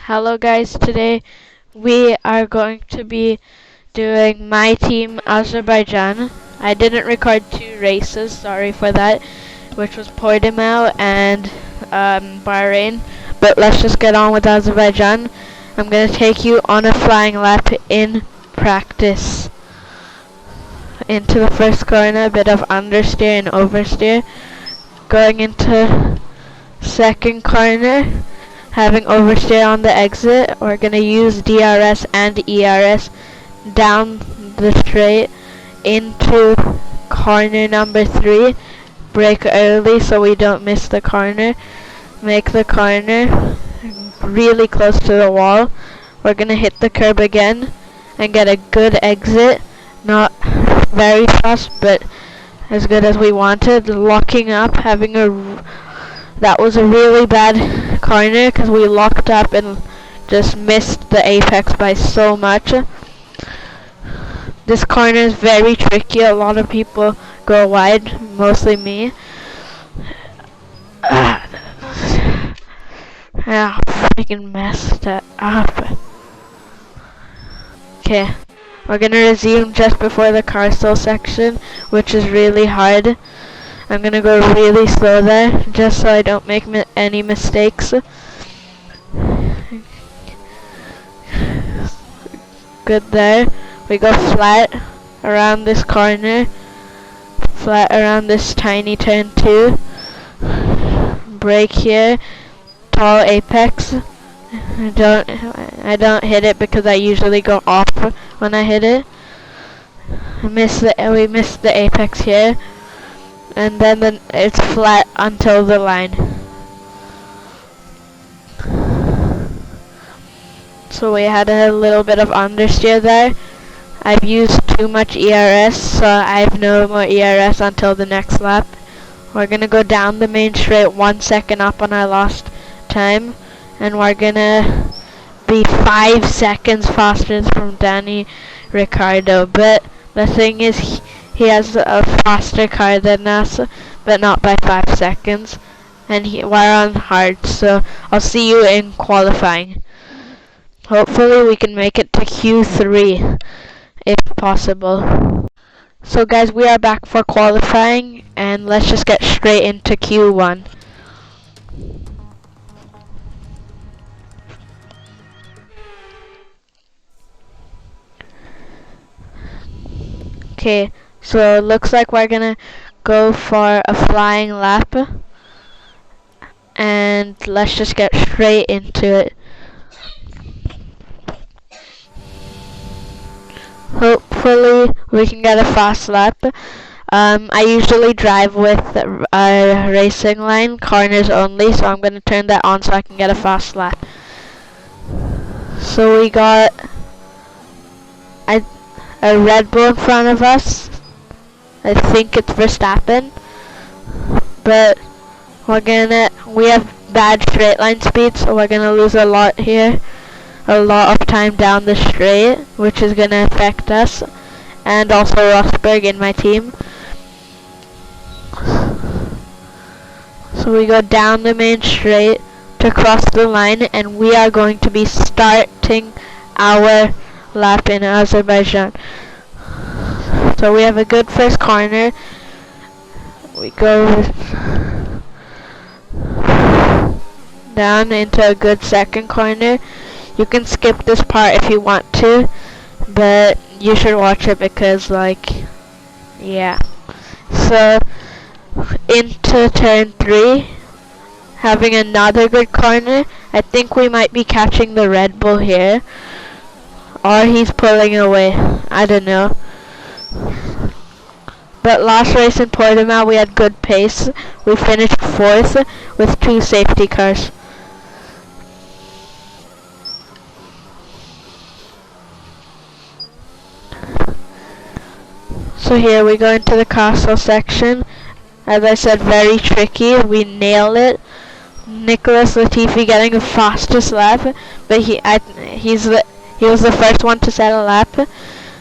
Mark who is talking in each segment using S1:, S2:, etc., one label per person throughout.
S1: Hello guys, today we are going to be doing my team Azerbaijan. I didn't record two races, sorry for that, which was Portimao and Bahrain, but let's just get on with Azerbaijan. I'm going to take you on a flying lap in practice. Into the first corner, a bit of understeer and oversteer. Going into second corner, having oversteer on the exit. We're going to use DRS and ERS down the straight into corner number 3. Brake early so we don't miss the corner. Make the corner really close to the wall. We're going to hit the curb again and get a good exit. Not very fast, but as good as we wanted. Locking up, having that was a really bad corner because we locked up and just missed the apex by so much. This corner is very tricky. A lot of people go wide, mostly me. I freaking messed it up. Okay, we're gonna resume just before the carousel section, which is really hard. I'm gonna go really slow there, just so I don't make any mistakes. Good there. We go flat around this corner, flat around this tiny turn 2. Brake here, tall apex. I don't hit it because I usually go off when I hit it. We missed the apex here. And then it's flat until the line. So we had a little bit of understeer there. I've used too much ERS, so I have no more ERS until the next lap. We're gonna go down the main straight 1 second up on our lost time, and we're gonna be 5 seconds faster from Danny Ricciardo. But the thing is, he has a faster car than us, but not by 5 seconds. And we're on hard, so I'll see you in qualifying. Hopefully we can make it to Q3, if possible. So guys, we are back for qualifying, and let's just get straight into Q1. Okay. So it looks like we're gonna go for a flying lap, and let's just get straight into it. Hopefully we can get a fast lap. I usually drive with a racing line, corners only, so I'm gonna turn that on so I can get a fast lap. So we got a Red Bull in front of us. I think it's Verstappen, but we have bad straight line speed, so we're gonna lose a lot here, a lot of time down the straight, which is gonna affect us, and also Rosberg in my team. So we go down the main straight to cross the line, and we are going to be starting our lap in Azerbaijan. So we have a good first corner. We go down into a good second corner. You can skip this part if you want to, but you should watch it because, like, yeah. So into turn 3, having another good corner. I think we might be catching the Red Bull here, or he's pulling away. I don't know. But last race in Portimao we had good pace. We finished 4th with 2 safety cars. So here we go into the castle section. As I said, very tricky. We nail it. Nicholas Latifi getting the fastest lap, but he was the first one to set a lap.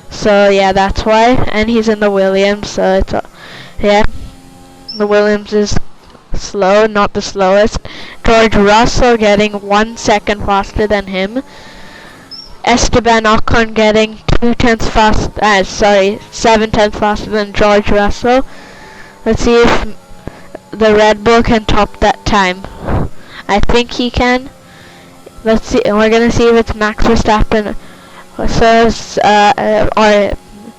S1: So yeah, that's why. And he's in the Williams, so it's yeah. The Williams is slow, not the slowest. George Russell getting 1 second faster than him. Esteban Ocon getting 7 tenths faster than George Russell. Let's see if the Red Bull can top that time. I think he can. Let's see. We're gonna see if it's Max Verstappen or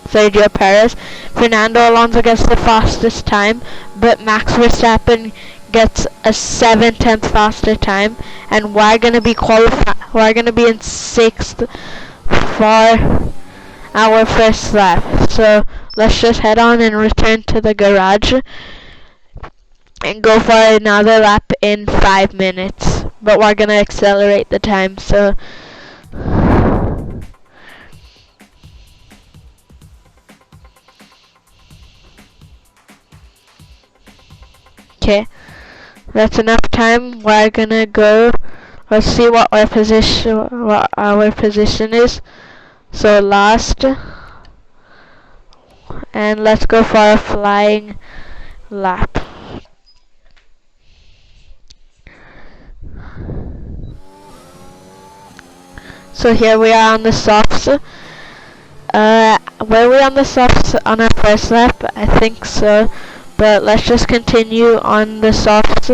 S1: Sergio Perez. Fernando Alonso gets the fastest time, but Max Verstappen gets a 7/10 faster time, and we're gonna be in 6th for our first lap. So let's just head on and return to the garage and go for another lap in 5 minutes. But we're gonna accelerate the time, so okay. That's enough time. We're gonna go. Let's see what our position is. So last, and let's go for a flying lap. So here we are on the softs. Were we on the softs on our first lap? I think so. But let's just continue on the softs,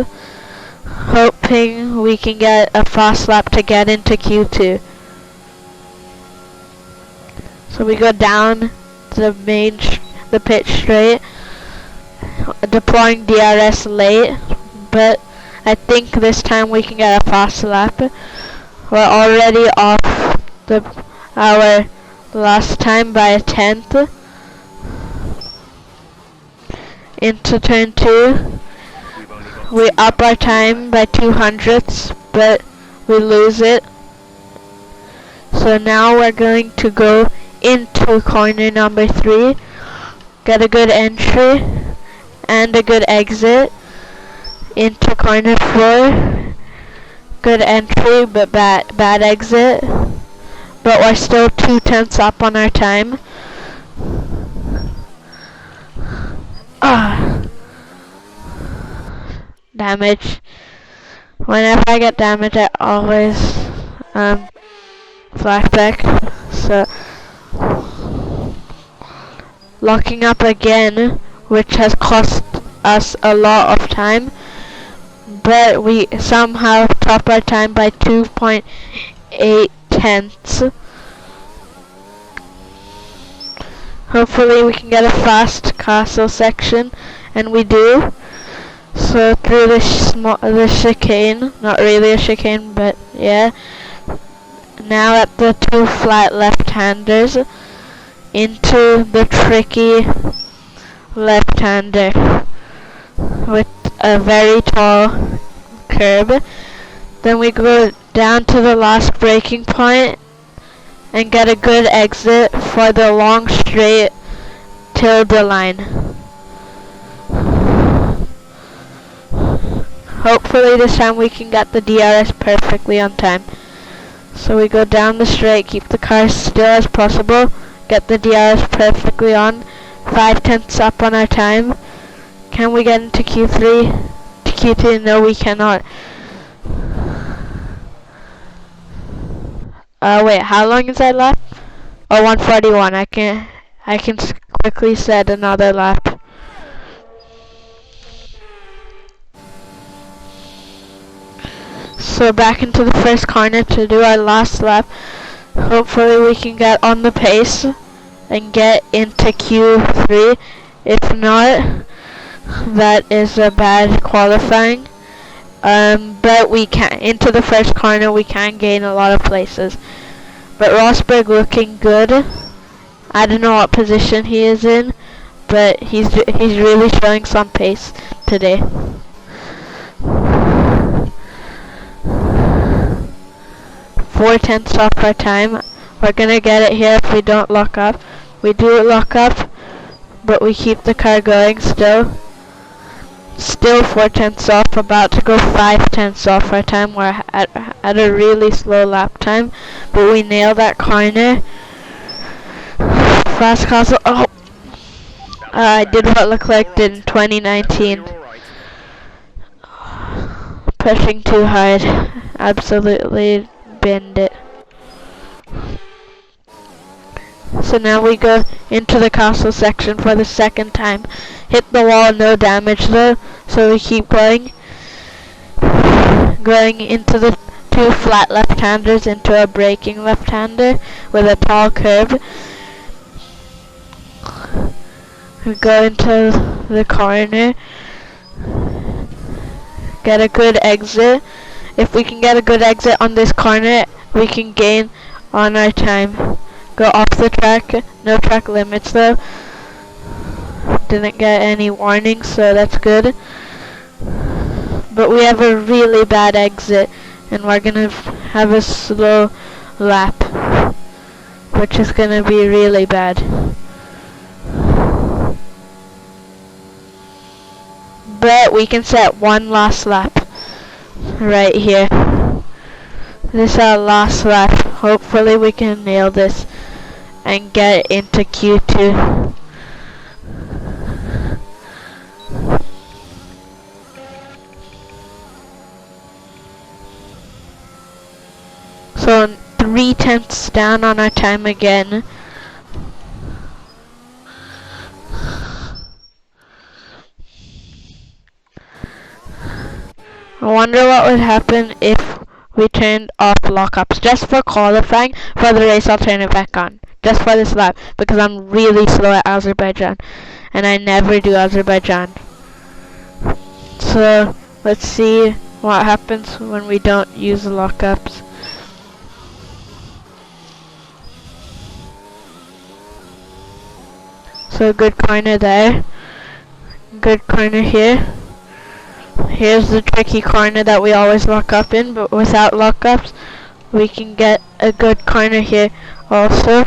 S1: hoping we can get a fast lap to get into Q2. So we go down the pit straight, deploying DRS late, but I think this time we can get a fast lap. We're already off our last time by 1/10. Into turn 2, we up our time by 200ths, but we lose it. So now we're going to go into corner number 3, get a good entry and a good exit. Into corner 4, good entry but bad exit. But we're still 2/10 up on our time. Damage. Whenever I get damage, I always flashback. So locking up again, which has cost us a lot of time, but we somehow top our time by 2.8 tenths. Hopefully we can get a fast castle section, and we do. So through the chicane, not really a chicane, but yeah. Now at the 2 flat left-handers, into the tricky left-hander with a very tall curb. Then we go down to the last braking point and get a good exit for the long straight till the line. Hopefully this time we can get the DRS perfectly on time. So we go down the straight, keep the car still as possible, get the DRS perfectly on, 5/10 up on our time. Can we get into Q3? To Q2? No, we cannot. Wait, how long is that lap? Oh, 141. I can quickly set another lap. So back into the first corner to do our last lap. Hopefully we can get on the pace and get into Q3. If not, that is a bad qualifying. But we can into the first corner. We can gain a lot of places. But Rosberg looking good. I don't know what position he is in, but he's really showing some pace today. Four tenths off our time. We're gonna get it here if we don't lock up. We do lock up, but we keep the car going still. Still 4/10 off, about to go 5/10 off our time. We're at a really slow lap time, but we nail that corner. Fast castle. Oh, I did what Leclerc did in 2019. pushing too hard. Absolutely binned it. So now we go into the castle section for the second time. Hit the wall, no damage though. So we keep going. Going into the two flat left-handers into a breaking left-hander with a tall curve. We go into the corner. Get a good exit. If we can get a good exit on this corner, we can gain on our time. Go off the track. No track limits though. Didn't get any warnings, so that's good. But we have a really bad exit, and we're gonna have a slow lap, which is gonna be really bad. But we can set one last lap right here. This is our last lap. Hopefully we can nail this and get into Q2. So 3/10 down on our time again. I wonder what would happen if we turned off lockups just for qualifying. For the race I'll turn it back on. Just for this lap, because I'm really slow at Azerbaijan. And I never do Azerbaijan. So let's see what happens when we don't use the lockups. So good corner there. Good corner here. Here's the tricky corner that we always lock up in, but without lockups we can get a good corner here also,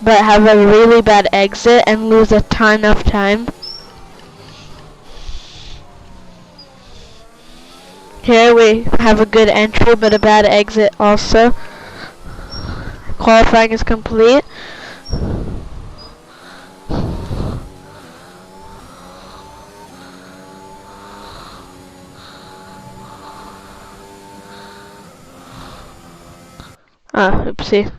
S1: but have a really bad exit and lose a ton of time. Here we have a good entry but a bad exit also. Qualifying is complete. Ah, oopsie.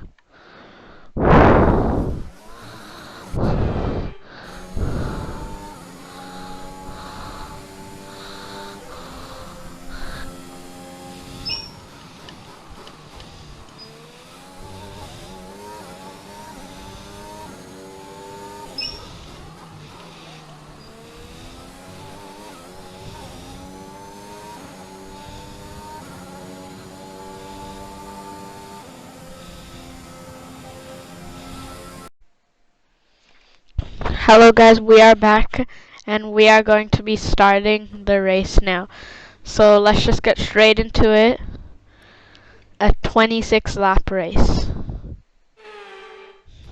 S1: Hello guys, we are back and we are going to be starting the race now. So let's just get straight into it. A 26 lap race.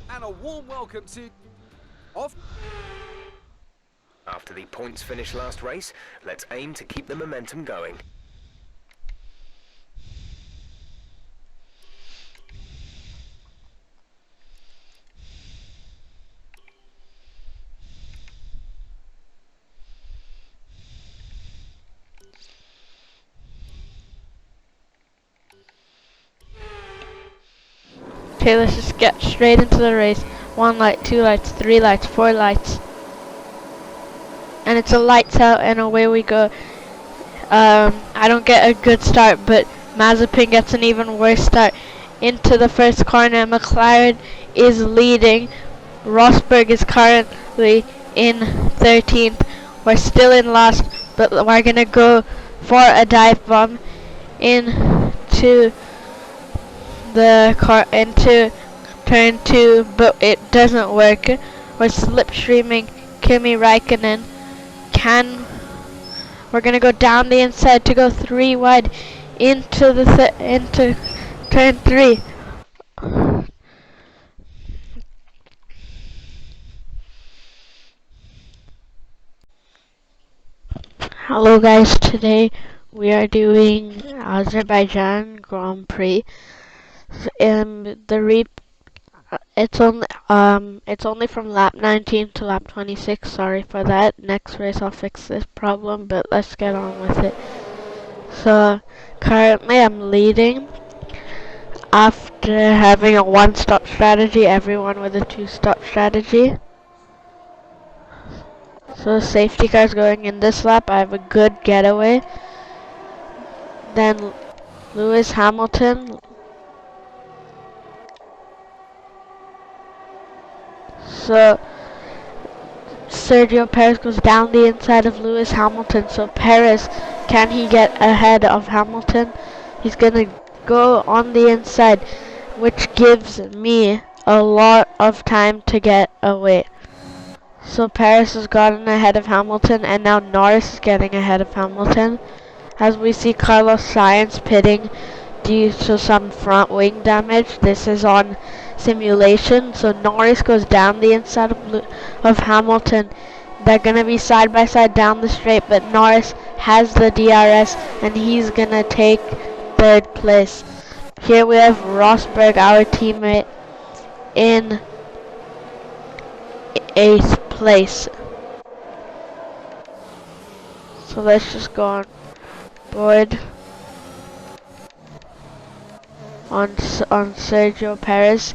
S2: And a warm welcome to off.
S3: After the points finish last race, let's aim to keep the momentum going.
S1: Okay, let's just get straight into the race. 1 light, 2 lights, 3 lights, 4 lights. And it's a lights out and away we go. I don't get a good start, but Mazepin gets an even worse start. Into the first corner, McLaren is leading. Rosberg is currently in 13th. We're still in last, but we're gonna go for a dive bomb into the car into turn 2, but it doesn't work. We're slipstreaming Kimi Raikkonen. We're gonna go down the inside to go 3 wide into the into turn 3. Hello guys, today we are doing Azerbaijan Grand Prix. It's only from lap 19 to lap 26. Sorry for that. Next race I'll fix this problem, but let's get on with it. So currently I'm leading after having a one-stop strategy, everyone with a two-stop strategy. So safety car's going in this lap. I have a good getaway. Then Lewis Hamilton. So Sergio Perez goes down the inside of Lewis Hamilton. So Perez, can he get ahead of Hamilton? He's gonna go on the inside, which gives me a lot of time to get away. So Perez has gotten ahead of Hamilton, and now Norris is getting ahead of Hamilton. As we see Carlos Sainz pitting due to some front wing damage. This is on simulation. So Norris goes down the inside of Hamilton. They're going to be side by side down the straight, but Norris has the DRS and he's going to take third place. Here we have Rosberg, our teammate, in 8th place. So let's just go on board on Sergio Perez.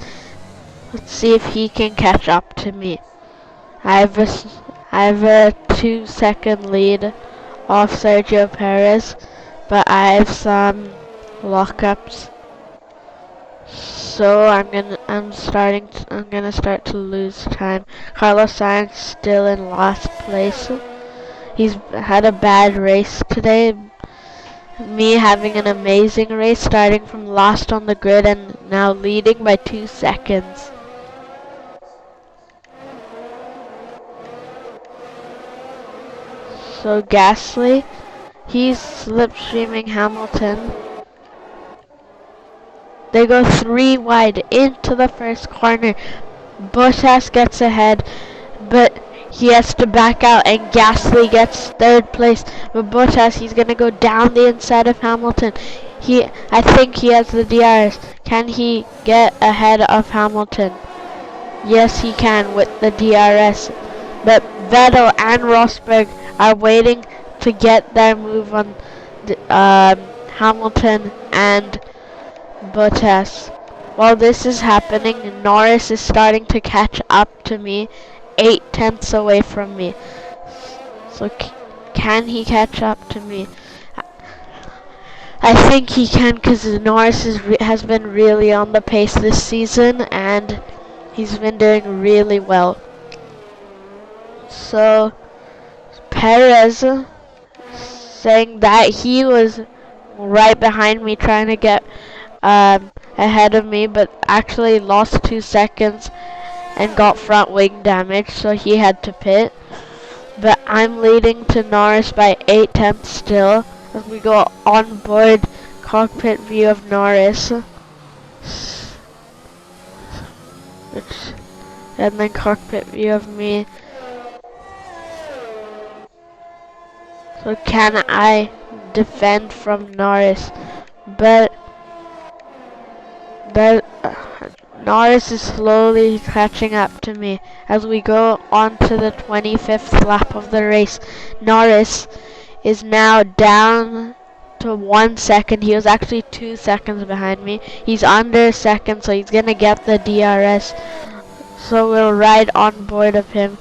S1: Let's see if he can catch up to me. I have a 2-second lead off Sergio Perez, but I have some lockups. So I'm gonna start to lose time. Carlos Sainz still in last place. He's had a bad race today. Me having an amazing race, starting from last on the grid and now leading by 2 seconds. So Gasly, he's slipstreaming Hamilton. They go 3 wide into the first corner. Bottas gets ahead, but he has to back out, and Gasly gets third place. But Bottas, he's gonna go down the inside of Hamilton. I think he has the DRS. Can he get ahead of Hamilton? Yes, he can with the DRS. But Vettel and Rosberg are waiting to get their move on Hamilton and Bottas. While this is happening, Norris is starting to catch up to me, 8/10 away from me. So can he catch up to me? I think he can, because Norris has been really on the pace this season and he's been doing really well. So Perez saying that he was right behind me trying to get ahead of me, but actually lost 2 seconds and got front wing damage, so he had to pit. But I'm leading to Norris by 8/10 still as we go on board cockpit view of Norris. And then cockpit view of me. So can I defend from Norris? But Norris is slowly catching up to me as we go on to the 25th lap of the race. Norris is now down to 1 second. He was actually 2 seconds behind me. He's under a second, so he's gonna get the DRS. So we'll ride on board of him.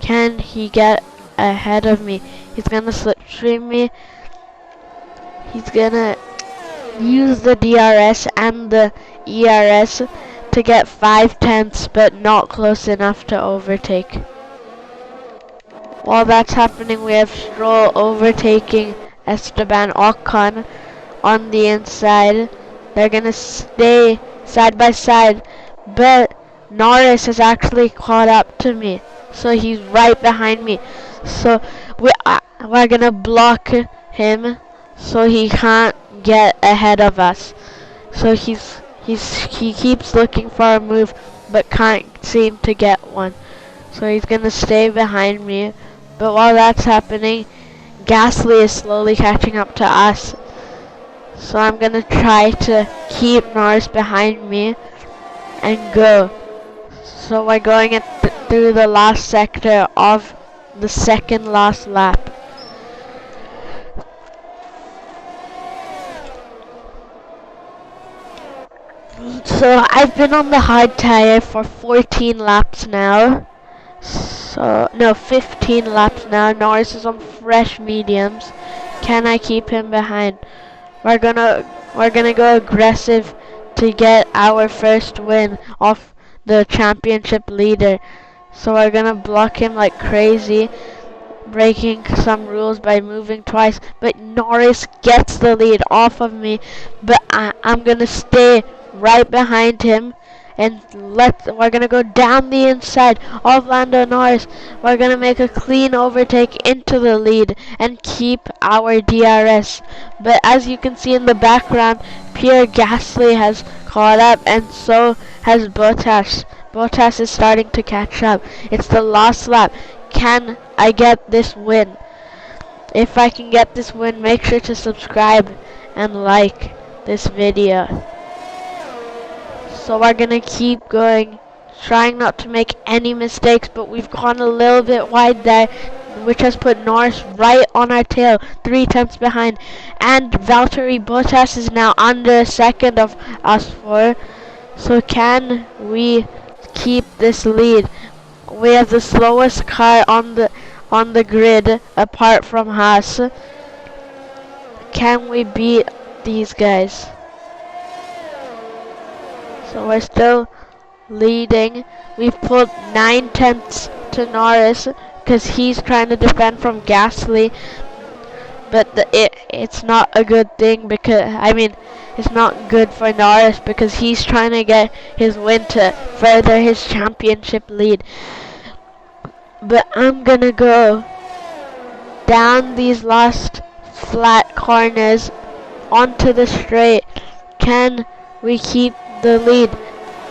S1: Can he get ahead of me? He's gonna slipstream me. He's gonna use the DRS and the ERS to get 5/10, but not close enough to overtake. While that's happening, we have Stroll overtaking Esteban Ocon on the inside. They're gonna stay side by side, but Norris has actually caught up to me, so he's right behind me. So we're gonna block him so he can't get ahead of us. So he keeps looking for a move but can't seem to get one. So he's gonna stay behind me. But while that's happening, Gasly is slowly catching up to us. So I'm gonna try to keep Norris behind me and go. So we're going through the last sector of the second last lap. So I've been on the hard tire for 14 laps now. So no, 15 laps now. Norris is on fresh mediums. Can I keep him behind? We're gonna go aggressive to get our first win off the championship leader. So we're gonna block him like crazy, breaking some rules by moving twice. But Norris gets the lead off of me. But I'm gonna stay right behind him. And we're gonna go down the inside of Lando Norris. We're gonna make a clean overtake into the lead and keep our DRS. But as you can see in the background, Pierre Gasly has caught up, and so has Bottas. Bottas is starting to catch up. It's the last lap. Can I get this win? If I can get this win, make sure to subscribe and like this video. So we're gonna keep going, trying not to make any mistakes, but we've gone a little bit wide there, which has put Norris right on our tail, 3 tenths behind. And Valtteri Bottas is now under a second of us 4. So can we keep this lead? We have the slowest car on the grid apart from Haas. Can we beat these guys? So we're still leading. We've pulled 9 tenths to Norris because he's trying to defend from Gasly. But it's not a good thing because, it's not good for Norris because he's trying to get his win to further his championship lead. But I'm gonna go down these last flat corners onto the straight. Can we keep the lead?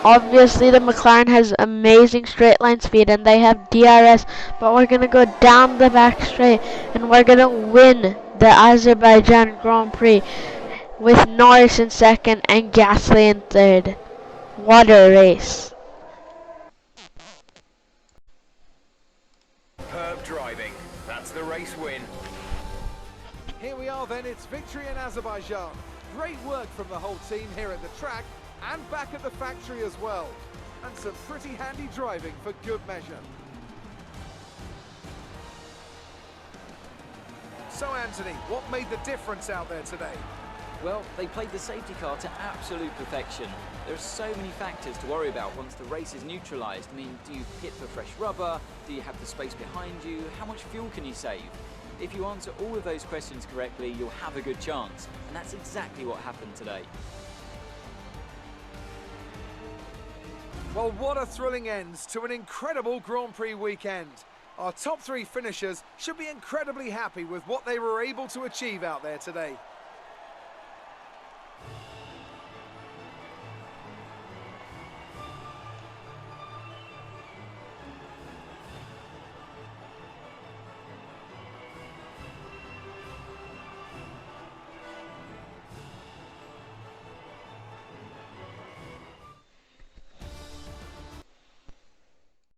S1: Obviously the McLaren has amazing straight line speed and they have DRS, but we're gonna go down the back straight and we're gonna win the Azerbaijan Grand Prix with Norris in second and Gasly in third. What a race.
S3: Superb driving. That's the race win.
S2: Here we are then, it's victory in Azerbaijan. Great work from the whole team here at the track and back at the factory as well. And some pretty handy driving for good measure. So Anthony, what made the difference out there today?
S4: Well, they played the safety car to absolute perfection. There are so many factors to worry about once the race is neutralised. I mean, do you pit for fresh rubber? Do you have the space behind you? How much fuel can you save? If you answer all of those questions correctly, you'll have a good chance. And that's exactly what happened today.
S2: Well, what a thrilling end to an incredible Grand Prix weekend. Our top 3 finishers should be incredibly happy with what they were able to achieve out there today.